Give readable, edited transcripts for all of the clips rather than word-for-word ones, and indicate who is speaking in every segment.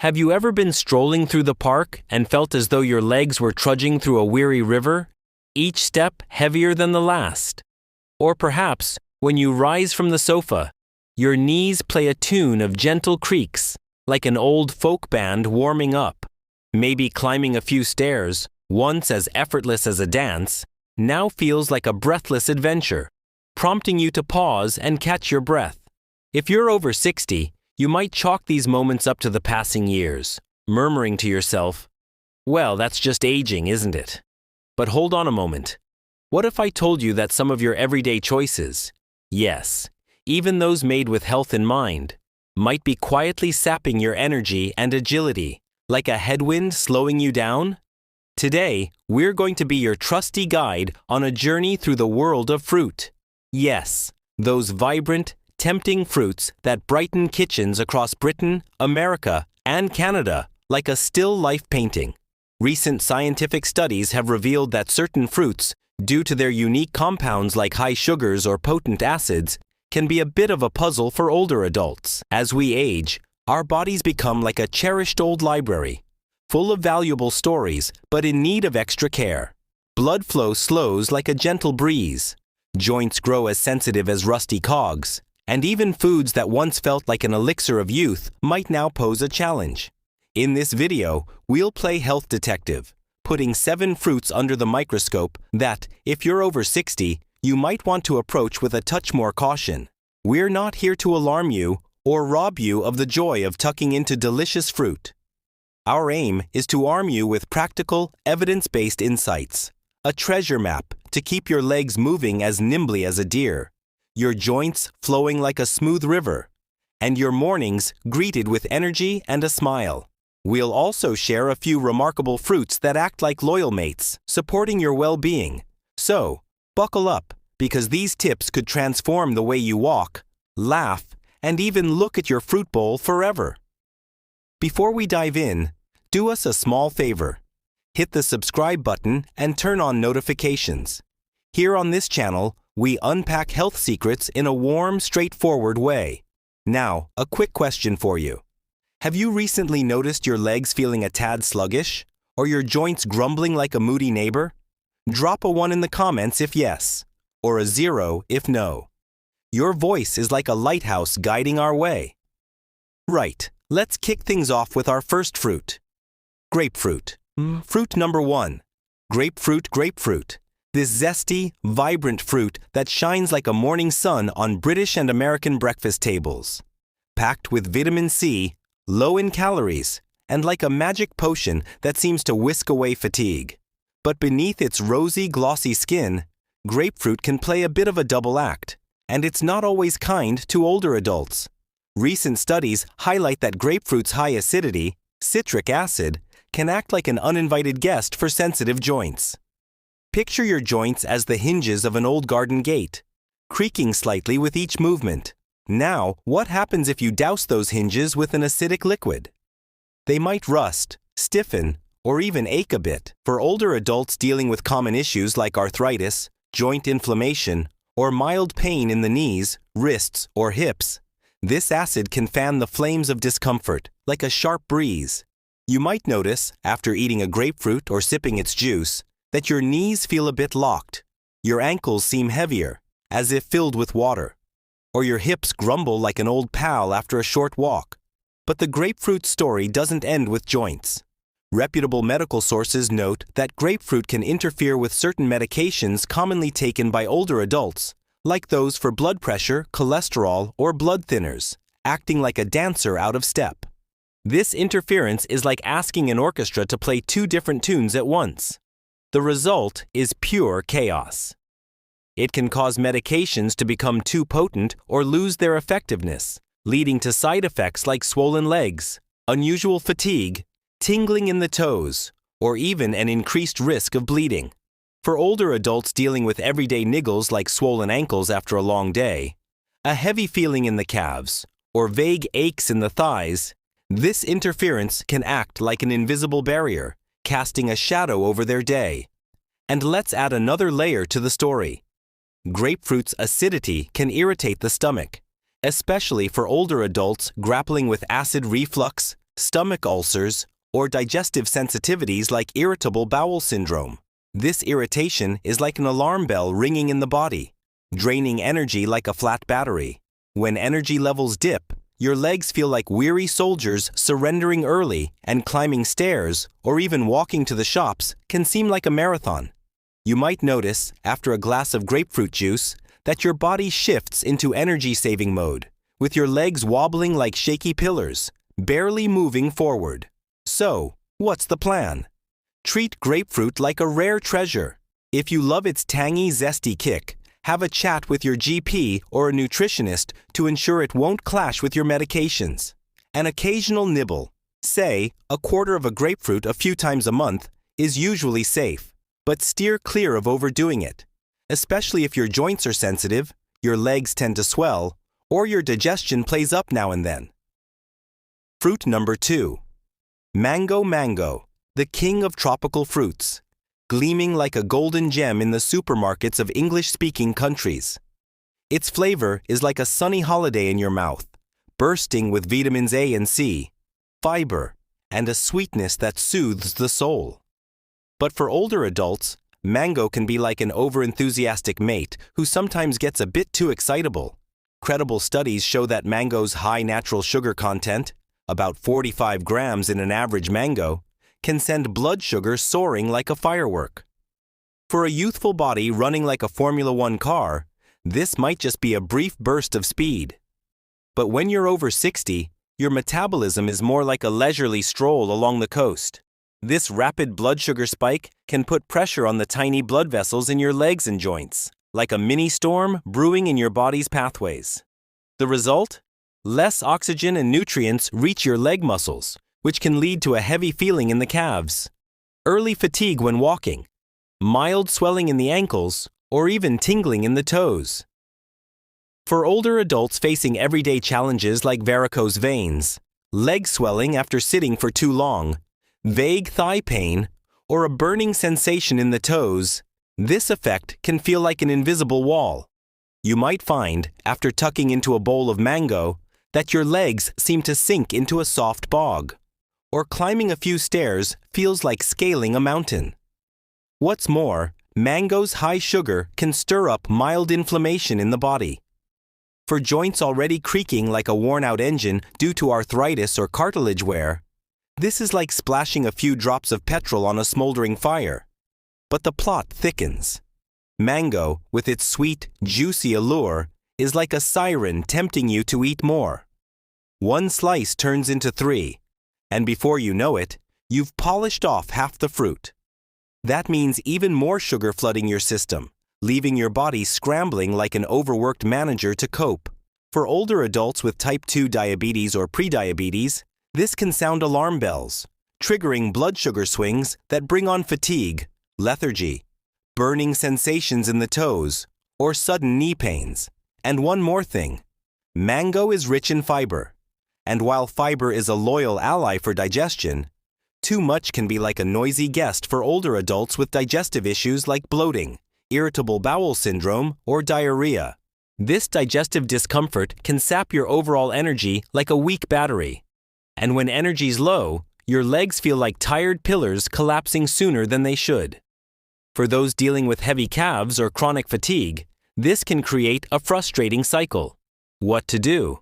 Speaker 1: Have you ever been strolling through the park and felt as though your legs were trudging through a weary river, each step heavier than the last? Or perhaps, when you rise from the sofa, your knees play a tune of gentle creaks, like an old folk band warming up. Maybe climbing a few stairs, once as effortless as a dance, now feels like a breathless adventure, prompting you to pause and catch your breath. If you're over 60, you might chalk these moments up to the passing years, murmuring to yourself, "Well, that's just aging, isn't it?" But hold on a moment. What if I told you that some of your everyday choices, yes, even those made with health in mind, might be quietly sapping your energy and agility, like a headwind slowing you down? Today, we're going to be your trusty guide on a journey through the world of fruit. Yes, those vibrant, tempting fruits that brighten kitchens across Britain, America, and Canada like a still life painting. Recent scientific studies have revealed that certain fruits, due to their unique compounds like high sugars or potent acids, can be a bit of a puzzle for older adults. As we age, our bodies become like a cherished old library, full of valuable stories but in need of extra care. Blood flow slows like a gentle breeze. Joints grow as sensitive as rusty cogs. And even foods that once felt like an elixir of youth might now pose a challenge. In this video, we'll play health detective, putting 7 fruits under the microscope that, if you're over 60, you might want to approach with a touch more caution. We're not here to alarm you or rob you of the joy of tucking into delicious fruit. Our aim is to arm you with practical, evidence-based insights, a treasure map to keep your legs moving as nimbly as a deer, your joints flowing like a smooth river, and your mornings greeted with energy and a smile. We'll also share a few remarkable fruits that act like loyal mates, supporting your well-being. So, buckle up, because these tips could transform the way you walk, laugh, and even look at your fruit bowl forever. Before we dive in, do us a small favor. Hit the subscribe button and turn on notifications. Here on this channel, we unpack health secrets in a warm, straightforward way. Now, a quick question for you. Have you recently noticed your legs feeling a tad sluggish, or your joints grumbling like a moody neighbor? Drop a 1 in the comments if yes, or a 0 if no. Your voice is like a lighthouse guiding our way. Right, let's kick things off with our first fruit. Grapefruit. Fruit number 1. Grapefruit. This zesty, vibrant fruit that shines like a morning sun on British and American breakfast tables. Packed with vitamin C, low in calories, and like a magic potion that seems to whisk away fatigue. But beneath its rosy, glossy skin, grapefruit can play a bit of a double act, and it's not always kind to older adults. Recent studies highlight that grapefruit's high acidity, citric acid, can act like an uninvited guest for sensitive joints. Picture your joints as the hinges of an old garden gate, creaking slightly with each movement. Now, what happens if you douse those hinges with an acidic liquid? They might rust, stiffen, or even ache a bit. For older adults dealing with common issues like arthritis, joint inflammation, or mild pain in the knees, wrists, or hips, this acid can fan the flames of discomfort like a sharp breeze. You might notice, after eating a grapefruit or sipping its juice, that your knees feel a bit locked, your ankles seem heavier, as if filled with water, or your hips grumble like an old pal after a short walk. But the grapefruit story doesn't end with joints. Reputable medical sources note that grapefruit can interfere with certain medications commonly taken by older adults, like those for blood pressure, cholesterol, or blood thinners, acting like a dancer out of step. This interference is like asking an orchestra to play 2 different tunes at once. The result is pure chaos. It can cause medications to become too potent or lose their effectiveness, leading to side effects like swollen legs, unusual fatigue, tingling in the toes, or even an increased risk of bleeding. For older adults dealing with everyday niggles like swollen ankles after a long day, a heavy feeling in the calves, or vague aches in the thighs, this interference can act like an invisible barrier, casting a shadow over their day. And let's add another layer to the story. Grapefruit's acidity can irritate the stomach, especially for older adults grappling with acid reflux,
Speaker 2: stomach ulcers, or digestive sensitivities like irritable bowel syndrome. This irritation is like an alarm bell ringing in the body, draining energy like a flat battery. When energy levels dip, your legs feel like weary soldiers surrendering early, and climbing stairs or even walking to the shops can seem like a marathon. You might notice, after a glass of grapefruit juice, that your body shifts into energy-saving mode, with your legs wobbling like shaky pillars, barely moving forward. So, what's the plan? Treat grapefruit like a rare treasure. If you love its tangy, zesty kick, have a chat with your GP or a nutritionist to ensure it won't clash with your medications. An occasional nibble, say a quarter of a grapefruit a few times a month, is usually safe, but steer clear of overdoing it, especially if your joints are sensitive, your legs tend to swell, or your digestion plays up now and then. Fruit number 2. Mango, the king of tropical fruits, gleaming like a golden gem in the supermarkets of English-speaking countries. Its flavor is like a sunny holiday in your mouth, bursting with vitamins A and C, fiber, and a sweetness that soothes the soul. But for older adults, mango can be like an over-enthusiastic mate who sometimes gets a bit too excitable. Credible studies show that mango's high natural sugar content, about 45 grams in an average mango, can send blood sugar soaring like a firework. For a youthful body running like a Formula One car, this might just be a brief burst of speed. But when you're over 60, your metabolism is more like a leisurely stroll along the coast. This rapid blood sugar spike can put pressure on the tiny blood vessels in your legs and joints, like a mini storm brewing in your body's pathways. The result? Less oxygen and nutrients reach your leg muscles, which can lead to a heavy feeling in the calves, early fatigue when walking, mild swelling in the ankles, or even tingling in the toes. For older adults facing everyday challenges like varicose veins, leg swelling after sitting for too long, vague thigh pain, or a burning sensation in the toes, this effect can feel like an invisible wall. You might find, after tucking into a bowl of mango, that your legs seem to sink into a soft bog, or climbing a few stairs feels like scaling a mountain. What's more, mango's high sugar can stir up mild inflammation in the body. For joints already creaking like a worn-out engine due to arthritis or cartilage wear, this is like splashing a few drops of petrol on a smoldering fire. But the plot thickens. Mango, with its sweet, juicy allure, is like a siren tempting you to eat more. One slice turns into 3, and before you know it, you've polished off half the fruit. That means even more sugar flooding your system, leaving your body scrambling like an overworked manager to cope. For older adults with type 2 diabetes or prediabetes, this can sound alarm bells, triggering blood sugar swings that bring on fatigue, lethargy, burning sensations in the toes, or sudden knee pains. And one more thing, mango is rich in fiber. And while fiber is a loyal ally for digestion, too much can be like a noisy guest for older adults with digestive issues like bloating, irritable bowel syndrome, or diarrhea. This digestive discomfort can sap your overall energy like a weak battery. And when energy's low, your legs feel like tired pillars collapsing sooner than they should. For those dealing with heavy calves or chronic fatigue, this can create a frustrating cycle. What to do?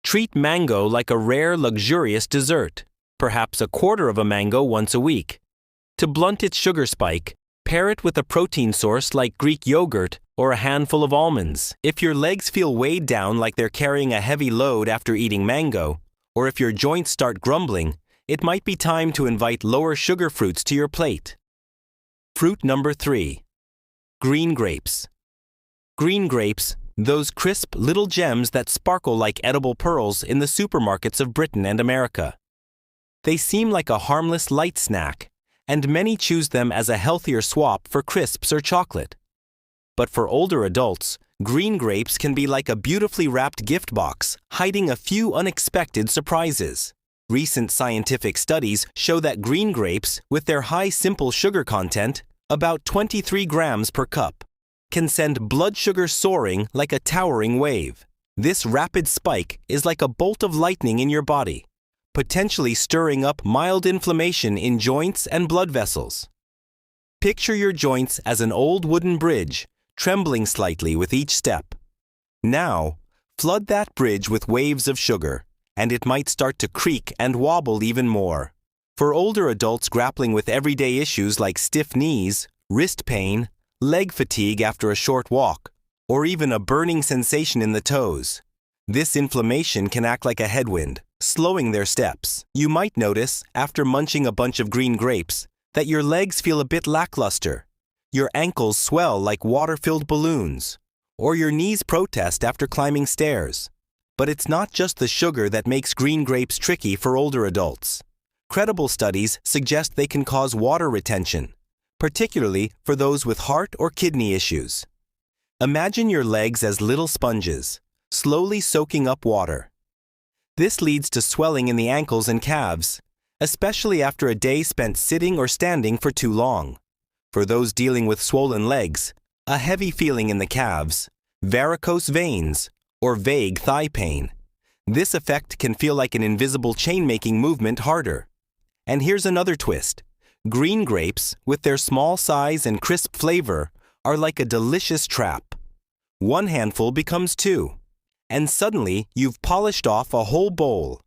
Speaker 2: Treat mango like a rare, luxurious dessert, perhaps a quarter of a mango once a week. To blunt its sugar spike, pair it with a protein source like Greek yogurt or a handful of almonds. If your legs feel weighed down like they're carrying a heavy load after eating mango, or if your joints start grumbling, it might be time to invite lower sugar fruits to your plate. Fruit number 3. Green grapes. Green grapes, those crisp little gems that sparkle like edible pearls in the supermarkets of Britain and America. They seem like a harmless light snack, and many choose them as a healthier swap for crisps or chocolate. But for older adults, green grapes can be like a beautifully wrapped gift box, hiding a few unexpected surprises. Recent scientific studies show that green grapes, with their high simple sugar content, about 23 grams per cup, can send blood sugar soaring like a towering wave. This rapid spike is like a bolt of lightning in your body, potentially stirring up mild inflammation in joints and blood vessels. Picture your joints as an old wooden bridge, trembling slightly with each step. Now, flood that bridge with waves of sugar, and it might start to creak and wobble even more. For older adults grappling with everyday issues like stiff knees, wrist pain, leg fatigue after a short walk, or even a burning sensation in the toes, this inflammation can act like a headwind, slowing their steps. You might notice, after munching a bunch of green grapes, that your legs feel a bit lackluster, your ankles swell like water-filled balloons, or your knees protest after climbing stairs. But it's not just the sugar that makes green grapes tricky for older adults. Credible studies suggest they can cause water retention, particularly for those with heart or kidney issues. Imagine your legs as little sponges, slowly soaking up water. This leads to swelling in the ankles and calves, especially after a day spent sitting or standing for too long. For those dealing with swollen legs, a heavy feeling in the calves, varicose veins, or vague thigh pain. This effect can feel like an invisible chain-making movement harder. And here's another twist. Green grapes, with their small size and crisp flavor, are like a delicious trap. One handful becomes two, and suddenly you've polished off a whole bowl.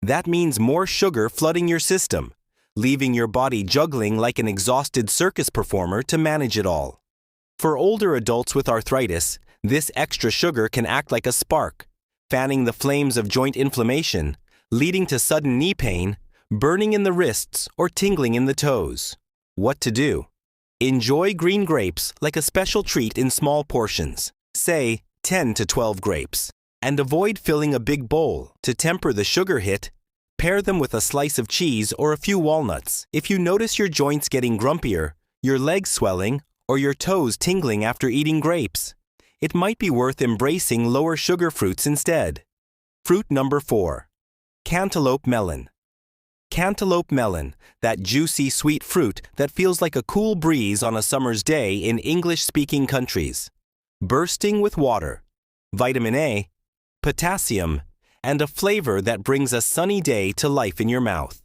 Speaker 2: That means more sugar flooding your system, leaving your body juggling like an exhausted circus performer to manage it all. For older adults with arthritis, this extra sugar can act like a spark, fanning the flames of joint inflammation, leading to sudden knee pain, burning in the wrists, or tingling in the toes. What to do? Enjoy green grapes like a special treat in small portions, say 10 to 12 grapes, and avoid filling a big bowl. To temper the sugar hit, pair them with a slice of cheese or a few walnuts. If you notice your joints getting grumpier, your legs swelling, or your toes tingling after eating grapes, it might be worth embracing lower sugar fruits instead. Fruit number 4. Cantaloupe melon. Cantaloupe melon, that juicy sweet fruit that feels like a cool breeze on a summer's day in English-speaking countries. Bursting with water, vitamin A, potassium, and a flavor that brings a sunny day to life in your mouth.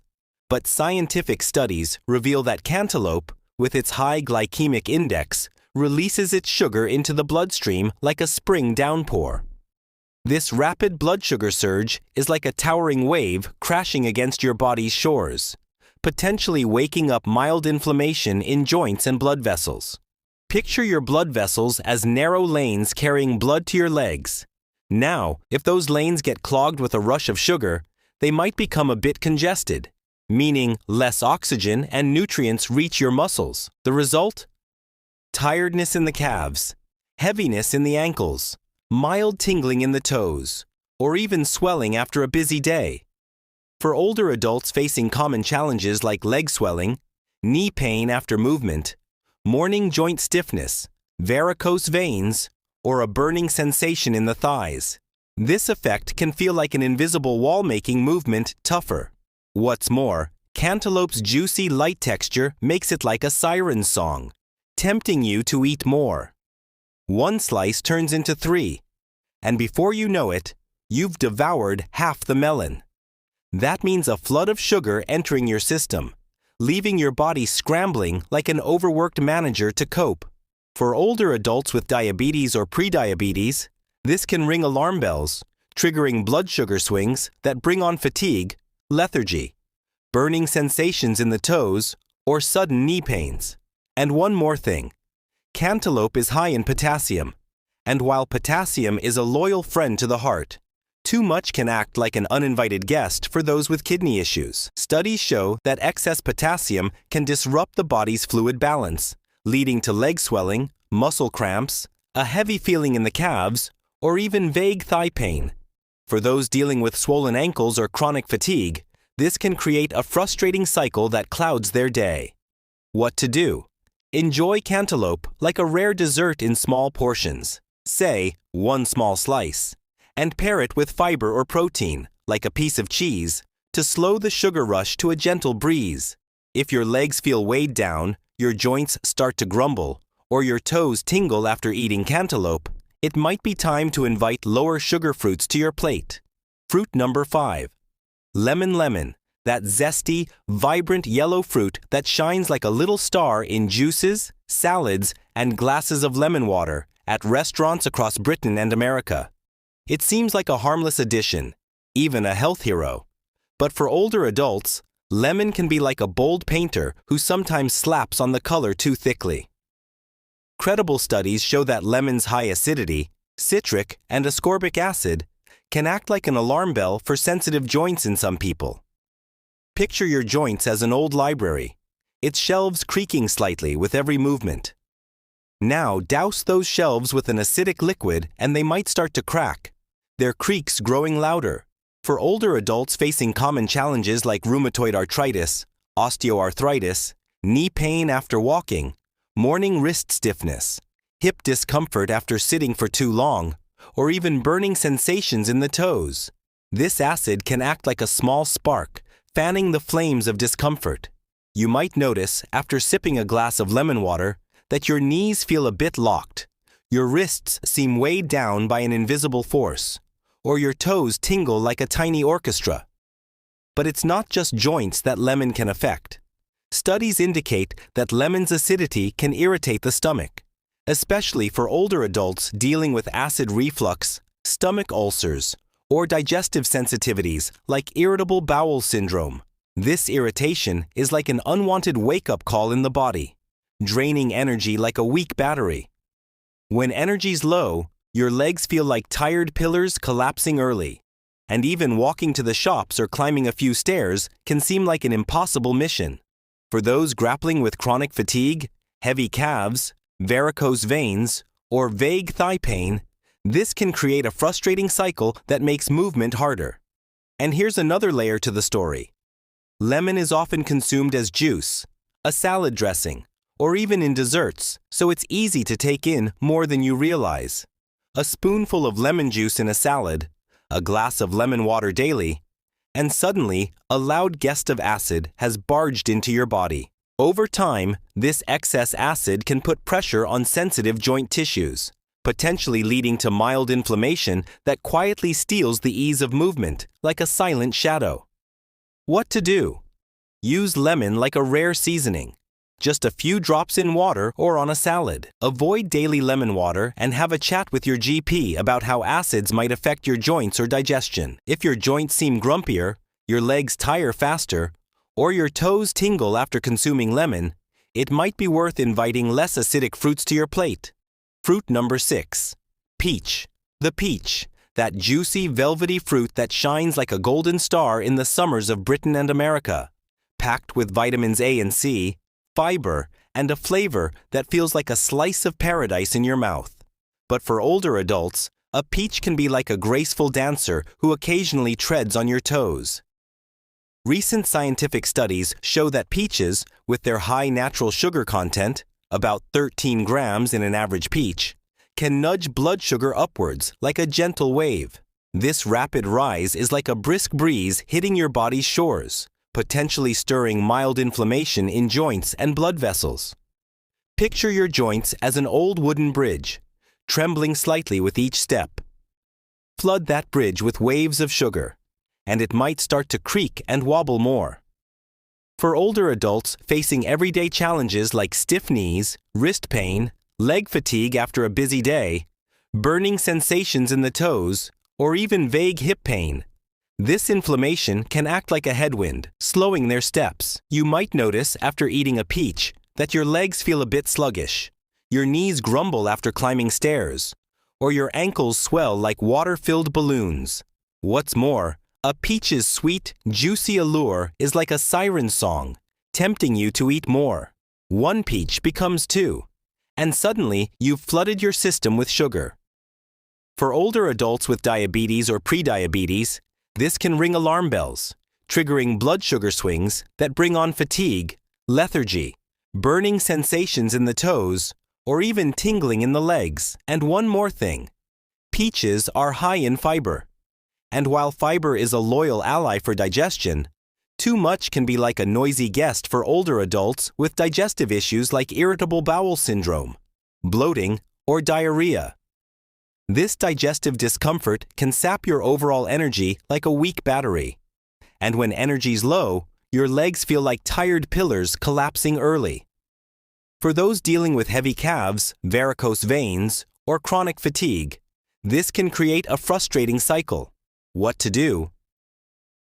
Speaker 2: But scientific studies reveal that cantaloupe, with its high glycemic index, releases its sugar into the bloodstream like a spring downpour. This rapid blood sugar surge is like a towering wave crashing against your body's shores, potentially waking up mild inflammation in joints and blood vessels. Picture your blood vessels as narrow lanes carrying blood to your legs. Now, if those lanes get clogged with a rush of sugar, they might become a bit congested, meaning less oxygen and nutrients reach your muscles. The result? Tiredness in the calves, heaviness in the ankles, mild tingling in the toes, or even swelling after a busy day. For older adults facing common challenges like leg swelling, knee pain after movement, morning joint stiffness, varicose veins, or a burning sensation in the thighs, this effect can feel like an invisible wall making movement tougher. What's more, cantaloupe's juicy light texture makes it like a siren song, tempting you to eat more. One slice turns into 3, and before you know it, you've devoured half the melon. That means a flood of sugar entering your system, leaving your body scrambling like an overworked manager to cope. For older adults with diabetes or prediabetes, this can ring alarm bells, triggering blood sugar swings that bring on fatigue, lethargy, burning sensations in the toes, or sudden knee pains. And one more thing. Cantaloupe is high in potassium, and while potassium is a loyal friend to the heart, too much can act like an uninvited guest for those with kidney issues. Studies show that excess potassium can disrupt the body's fluid balance, leading to leg swelling, muscle cramps, a heavy feeling in the calves, or even vague thigh pain. For those dealing with swollen ankles or chronic fatigue, this can create a frustrating cycle that clouds their day. What to do? Enjoy cantaloupe like a rare dessert in small portions, say 1 small slice, and pair it with fiber or protein, like a piece of cheese, to slow the sugar rush to a gentle breeze. If your legs feel weighed down, your joints start to grumble, or your toes tingle after eating cantaloupe, it might be time to invite lower sugar fruits to your plate. Fruit number 5. Lemon, that zesty, vibrant yellow fruit that shines like a little star in juices, salads, and glasses of lemon water at restaurants across Britain and America. It seems like a harmless addition, even a health hero. But for older adults, lemon can be like a bold painter who sometimes slaps on the color too thickly. Credible studies show that lemon's high acidity, citric, and ascorbic acid can act like an alarm bell for sensitive joints in some people. Picture your joints as an old library, its shelves creaking slightly with every movement. Now douse those shelves with an acidic liquid and they might start to crack, their creaks growing louder. For older adults facing common challenges like rheumatoid arthritis, osteoarthritis, knee pain after walking, morning wrist stiffness, hip discomfort after sitting for too long, or even burning sensations in the toes, this acid can act like a small spark, fanning the flames of discomfort. You might notice, after sipping a glass of lemon water, that your knees feel a bit locked, your wrists seem weighed down by an invisible force, or your toes tingle like a tiny orchestra. But it's not just joints that lemon can affect. Studies indicate that lemon's acidity can irritate the stomach, especially for older adults dealing with acid reflux, stomach ulcers, or digestive sensitivities like irritable bowel syndrome. This irritation is like an unwanted wake-up call in the body, draining energy like a weak battery. When energy's low, your legs feel like tired pillars collapsing early, and even walking to the shops or climbing a few stairs can seem like an impossible mission. For those grappling with chronic fatigue, heavy calves, varicose veins, or vague thigh pain, this can create a frustrating cycle that makes movement harder. And here's another layer to the story. Lemon is often consumed as juice, a salad dressing, or even in desserts, so it's easy to take in more than you realize. A spoonful of lemon juice in a salad, a glass of lemon water daily, and suddenly a loud gust of acid has barged into your body. Over time, this excess acid can put pressure on sensitive joint tissues, potentially leading to mild inflammation that quietly steals the ease of movement, like a silent shadow. What to do? Use lemon like a rare seasoning. Just a few drops in water or on a salad. Avoid daily lemon water and have a chat with your GP about how acids might affect your joints or digestion. If your joints seem grumpier, your legs tire faster, or your toes tingle after consuming lemon, it might be worth inviting less acidic fruits to your plate. Fruit number 6. Peach. The peach, that juicy, velvety fruit that shines like a golden star in the summers of Britain and America, packed with vitamins A and C, fiber, and a flavor that feels like a slice of paradise in your mouth. But for older adults, a peach can be like a graceful dancer who occasionally treads on your toes. Recent scientific studies show that peaches, with their high natural sugar content, about 13 grams in an average peach, can nudge blood sugar upwards like a gentle wave. This rapid rise is like a brisk breeze hitting your body's shores, potentially stirring mild inflammation in joints and blood vessels. Picture your joints as an old wooden bridge, trembling slightly with each step. Flood that bridge with waves of sugar, and it might start to creak and wobble more. For older adults facing everyday challenges like stiff knees, wrist pain, leg fatigue after a busy day, burning sensations in the toes, or even vague hip pain, this inflammation can act like a headwind, slowing their steps. You might notice after eating a peach that your legs feel a bit sluggish, your knees grumble after climbing stairs, or your ankles swell like water-filled balloons. What's more, a peach's sweet, juicy allure is like a siren song, tempting you to eat more. One peach becomes 2, and suddenly you've flooded your system with sugar. For older adults with diabetes or prediabetes, this can ring alarm bells, triggering blood sugar swings that bring on fatigue, lethargy, burning sensations in the toes, or even tingling in the legs. And one more thing, peaches are high in fiber. And while fiber is a loyal ally for digestion, too much can be like a noisy guest for older adults with digestive issues like irritable bowel syndrome, bloating, or diarrhea. This digestive discomfort can sap your overall energy like a weak battery. And when energy's low, your legs feel like tired pillars collapsing early. For those dealing with heavy calves, varicose veins, or chronic fatigue, this can create a frustrating cycle. What to do?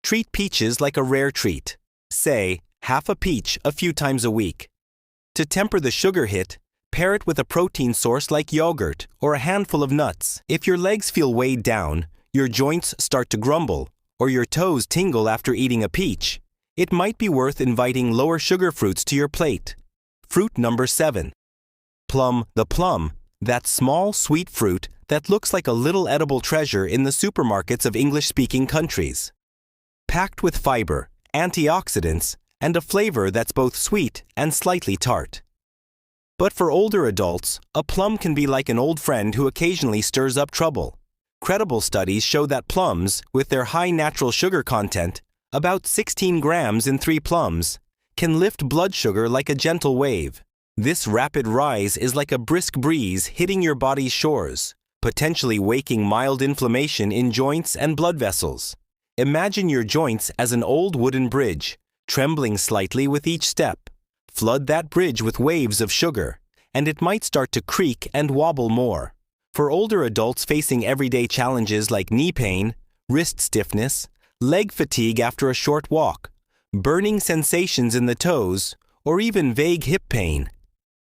Speaker 2: Treat peaches like a rare treat. Say, half a peach a few times a week. To temper the sugar hit, pair it with a protein source like yogurt or a handful of nuts. If your legs feel weighed down, your joints start to grumble, or your toes tingle after eating a peach, it might be worth inviting lower sugar fruits to your plate. Fruit number 7. Plum. The plum, that small sweet fruit that looks like a little edible treasure in the supermarkets of English-speaking countries. Packed with fiber, antioxidants, and a flavor that's both sweet and slightly tart. But for older adults, a plum can be like an old friend who occasionally stirs up trouble. Credible studies show that plums, with their high natural sugar content, about 16 grams in 3 plums, can lift blood sugar like a gentle wave. This rapid rise is like a brisk breeze hitting your body's shores, potentially waking mild inflammation in joints and blood vessels. Imagine your joints as an old wooden bridge, trembling slightly with each step. Flood that bridge with waves of sugar, and it might start to creak and wobble more. For older adults facing everyday challenges like knee pain, wrist stiffness, leg fatigue after a short walk, burning sensations in the toes, or even vague hip pain,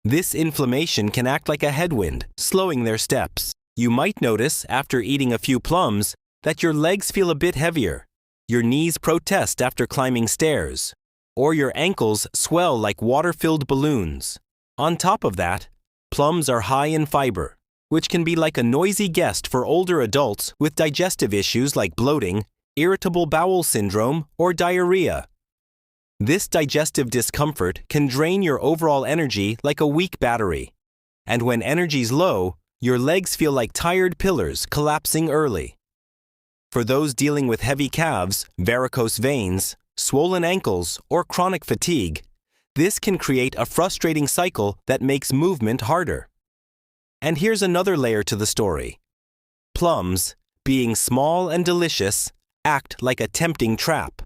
Speaker 2: this inflammation can act like a headwind, slowing their steps. You might notice, after eating a few plums, that your legs feel a bit heavier, your knees protest after climbing stairs, or your ankles swell like water-filled balloons. On top of that, plums are high in fiber, which can be like a noisy guest for older adults with digestive issues like bloating, irritable bowel syndrome, or diarrhea. This digestive discomfort can drain your overall energy like a weak battery. And when energy's low, your legs feel like tired pillars collapsing early. For those dealing with heavy calves, varicose veins, swollen ankles, or chronic fatigue, this can create a frustrating cycle that makes movement harder. And here's another layer to the story. Plums, being small and delicious, act like a tempting trap.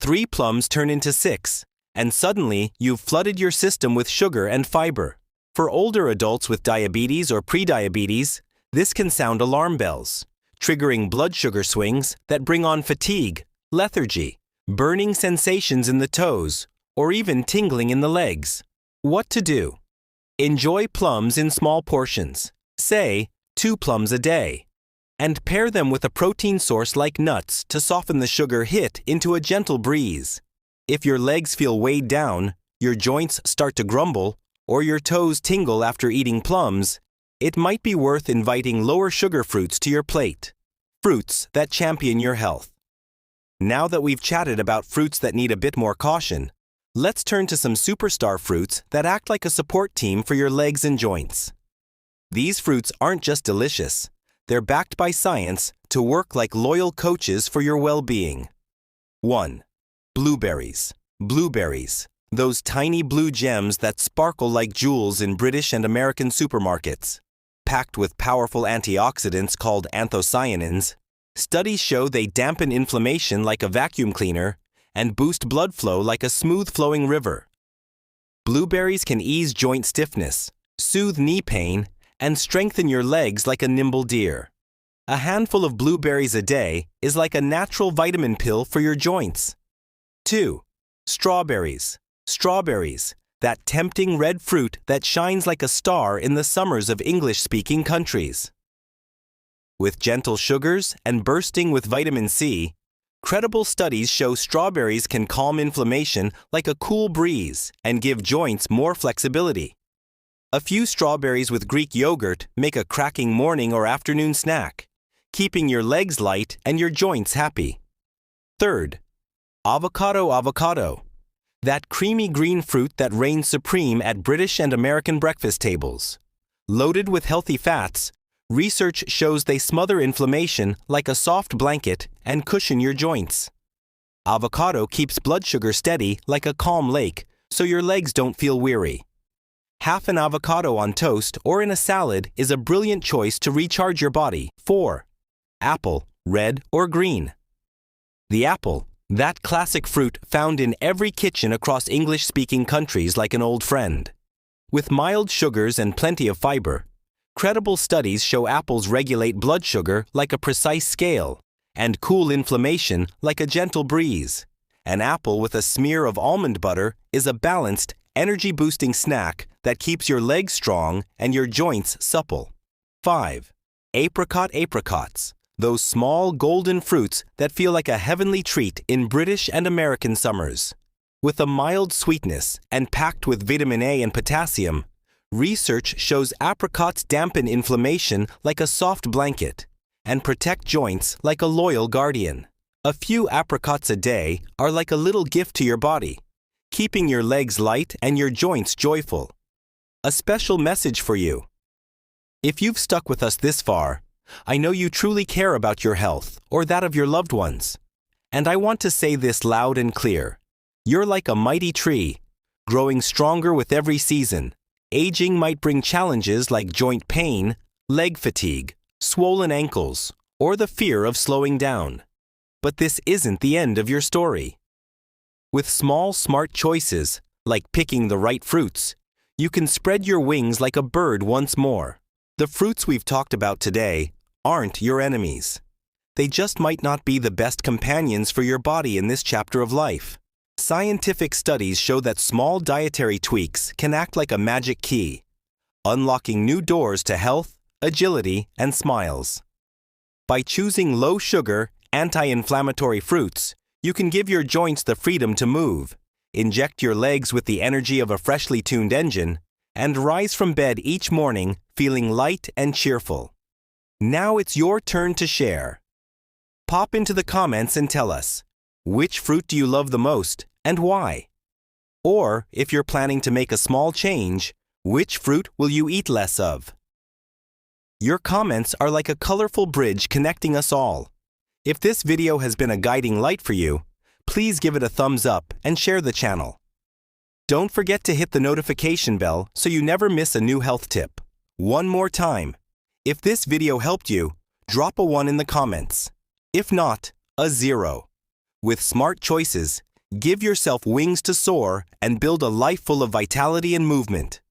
Speaker 2: 3 plums turn into 6, and suddenly you've flooded your system with sugar and fiber. For older adults with diabetes or prediabetes, this can sound alarm bells, triggering blood sugar swings that bring on fatigue, lethargy, burning sensations in the toes, or even tingling in the legs. What to do? Enjoy plums in small portions, say 2 plums a day, and pair them with a protein source like nuts to soften the sugar hit into a gentle breeze. If your legs feel weighed down, your joints start to grumble, or your toes tingle after eating plums, it might be worth inviting lower sugar fruits to your plate. Fruits that champion your health. Now that we've chatted about fruits that need a bit more caution, let's turn to some superstar fruits that act like a support team for your legs and joints. These fruits aren't just delicious, they're backed by science to work like loyal coaches for your well-being. 1. Blueberries. Blueberries, those tiny blue gems that sparkle like jewels in British and American supermarkets. Packed with powerful antioxidants called anthocyanins, studies show they dampen inflammation like a vacuum cleaner and boost blood flow like a smooth-flowing river. Blueberries can ease joint stiffness, soothe knee pain, and strengthen your legs like a nimble deer. A handful of blueberries a day is like a natural vitamin pill for your joints. 2. Strawberries. Strawberries, that tempting red fruit that shines like a star in the summers of English-speaking countries. With gentle sugars and bursting with vitamin C, credible studies show strawberries can calm inflammation like a cool breeze and give joints more flexibility. A few strawberries with Greek yogurt make a cracking morning or afternoon snack, keeping your legs light and your joints happy. 3. Avocado. That creamy green fruit that reigns supreme at British and American breakfast tables. Loaded with healthy fats, research shows they smother inflammation like a soft blanket and cushion your joints. Avocado keeps blood sugar steady like a calm lake, so your legs don't feel weary. Half an avocado on toast or in a salad is a brilliant choice to recharge your body. 4. Apple, red or green. The apple, That classic fruit found in every kitchen across English-speaking countries like an old friend. With mild sugars and plenty of fiber, credible studies show apples regulate blood sugar like a precise scale and cool inflammation like a gentle breeze. An apple with a smear of almond butter is a balanced, energy-boosting snack that keeps your legs strong and your joints supple. 5. Apricots, those small golden fruits that feel like a heavenly treat in British and American summers. With a mild sweetness and packed with vitamin A and potassium, research shows apricots dampen inflammation like a soft blanket and protect joints like a loyal guardian. A few apricots a day are like a little gift to your body, keeping your legs light and your joints joyful. A special message for you. If you've stuck with us this far, I know you truly care about your health or that of your loved ones. And I want to say this loud and clear. You're like a mighty tree, growing stronger with every season. Aging might bring challenges like joint pain, leg fatigue, swollen ankles, or the fear of slowing down. But this isn't the end of your story. With small, smart choices, like picking the right fruits, you can spread your wings like a bird once more. The fruits we've talked about today aren't your enemies. They just might not be the best companions for your body in this chapter of life. Scientific studies show that small dietary tweaks can act like a magic key, unlocking new doors to health, agility, and smiles. By choosing low-sugar, anti-inflammatory fruits, you can give your joints the freedom to move, inject your legs with the energy of a freshly tuned engine, and rise from bed each morning feeling light and cheerful. Now it's your turn to share. Pop into the comments and tell us, which fruit do you love the most and why? Or, if you're planning to make a small change, which fruit will you eat less of? Your comments are like a colorful bridge connecting us all. If this video has been a guiding light for you, please give it a thumbs up and share the channel. Don't forget to hit the notification bell so you never miss a new health tip. One more time. If this video helped you, drop a 1 in the comments. If not, a 0. With smart choices, give yourself wings to soar and build a life full of vitality and movement.